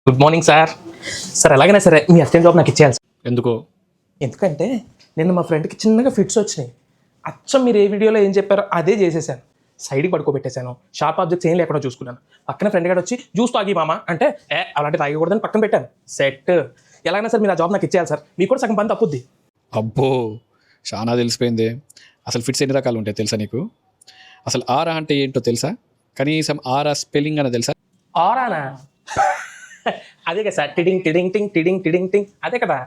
Good morning sir. Sir ఎలాగైనా సరే మీ assistant job నాకు ఇచ్చేయాలి సార్. ఎందుకో? ఎందుకంటే నిన్న మా ఫ్రెండ్కి చిన్నగా ఫిట్స్ వచ్చినాయి. అచ్చం మీరు ఏ వీడియోలో ఏం చెప్పారో అదే చేసేసాను. సైడ్కి పడుకోబెట్టేశాను. షార్ప్ ఆబ్జెక్ట్స్ ఏం లేకుండా చూసుకున్నాను. పక్కన ఫ్రెండ్ గారు వచ్చి జ్యూస్ తాగి మామ అంటే అలాంటి తాగకూడదని పక్కన పెట్టాను. సెట్. ఎలాగైనా సార్ మీరు ఆ జాబ్ నాకు ఇచ్చేయాలి సార్. మీకు కూడా సగం పని తప్పుద్ది. అబ్బో, చాలా తెలిసిపోయింది. అసలు ఫిట్స్ ఎన్ని రకాలు ఉంటాయి తెలుసా నీకు? అసలు ఆరా అంటే ఏంటో తెలుసా? కనీసం ఆరా స్పెల్లింగ్ అని తెలుసా? ఆరానా? అదే కదా సార్. టిడింగ్ టిడింగ్ టింగ్ టిడింగ్ టిడింగ్ టింగ్ అదే కదా.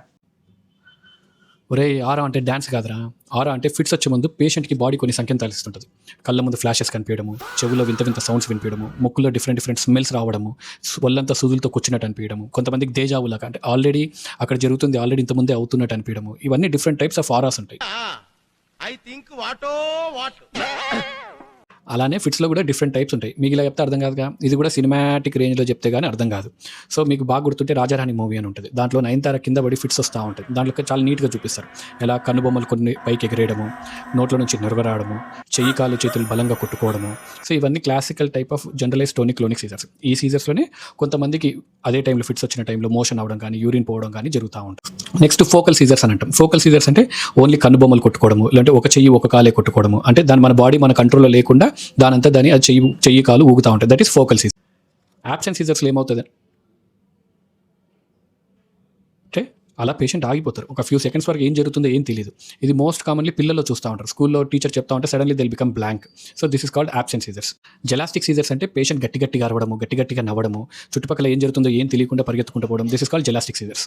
ఒరే, ఆరా అంటే డ్యాన్స్ కాదురా. ఆరా అంటే ఫిట్స్ వచ్చే ముందు పేషెంట్కి బాడీ కొన్ని సంకేతాలు ఇస్తుంటుంది. కళ్ళ ముందు ఫ్లాషెస్ కనిపించడము, చెవుల్లో వింత వింత సౌండ్స్ వినిపించడము, ముక్కులో డిఫరెంట్ స్మెల్స్ రావడము, ఒళ్ళంతా సూదులతో కూర్చున్నట్టు అనిపించడము, కొంతమందికి దేజావులాగా అంటే ఆల్రెడీ అక్కడ జరుగుతుంది, ఆల్రెడీ ఇంతకుముందే అవుతున్నట్టు అనిపించడము. ఇవన్నీ డిఫరెంట్ టైప్స్ ఆఫ్ ఆరాస్ ఉంటాయి. అలానే ఫిట్స్లో కూడా డిఫరెంట్ టైప్స్ ఉంటాయి. మీకు ఇలా చెప్తే అర్థం కాదుగా. ఇది కూడా సినిమాటిక్ రేంజ్లో చెప్తే కానీ అర్థం కాదు. సో మీకు బాగా గుర్తుంటే రాజారాణి మూవీ అని ఉంటుంది. దాంట్లో నయనతార కింద పడి ఫిట్స్ వస్తూ ఉంటుంది. దాంట్లో చాలా నీట్గా చూపిస్తారు. ఎలా కన్నుబొమ్మలు కొన్ని పైకి ఎగిరేయడము, నోట్లో నుంచి రావడము, చెయ్యి కాలు చేతులు బలంగా కొట్టుకోవడము. సో ఇవన్నీ classical type of generalise clonic seizures. ఈ సీజర్స్లోనే కొంతమందికి అదే టైంలో ఫిట్స్ వచ్చిన టైంలో మోషన్ అవ్వడం కానీ, యూరిన్ పోవడం కానీ జరుగుతూ ఉంటుంది. నెక్స్ట్ ఫోకల్ సీజర్స్ అని అంటాం. ఫోకల్ సీజర్స్ అంటే ఓన్లీ కన్నుబొమ్మలు కొట్టుకోవడము, లేదంటే ఒక చెయ్యి ఒక కాలే కొట్టుకోవడము. అంటే దాని మన బాడీ మన కంట్రోల్లో లేకుండా దానంతా దాని అది చెయ్యి కాలు ఊగుతూ ఉంటాయి. That is focal seizure. Absent సీజర్స్లో ఏమవుతుంది అంటే అలా పేషెంట్ ఆగిపోతారు. ఒక ఫ్యూ సెకండ్స్ వరకు ఏం జరుగుతుందో ఏం తెలియదు. ఇది మోస్ట్ కామన్లీ పిల్లల్లో చూస్తూ ఉంటారు. స్కూల్లో టీచర్ చెప్తా ఉంటే suddenly they'll become blank. So this is called absent seizures. Gelastic seizures అంటే పేషెంట్ గట్టిగా అరవడము, గట్టిగా నవ్వడము, చుట్టుపక్కల ఏం జరుగుతుందో ఏం తెలియకుండా పరిగెత్తుకుంటూ పోవడం. This is called gelastic scissors.